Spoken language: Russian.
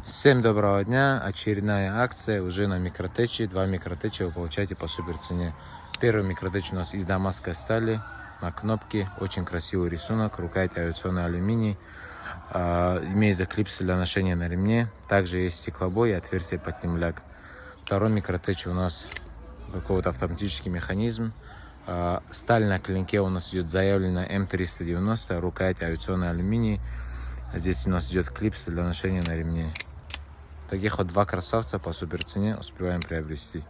Всем доброго дня, очередная акция уже на микротече, 2 микротеча вы получаете по супер цене. Первый микротеч у нас из дамасской стали, на кнопке, очень красивый рисунок, рукоять авиационный алюминий, имеет клипсы для ношения на ремне, также есть стеклобой и отверстие под темляк. Второй микротеч у нас такой вот автоматический механизм, сталь на клинке у нас идет заявлена М390, рукоять авиационный алюминий, здесь у нас идет клипсы для ношения на ремне. Таких вот 2 красавца по супер цене успеваем приобрести.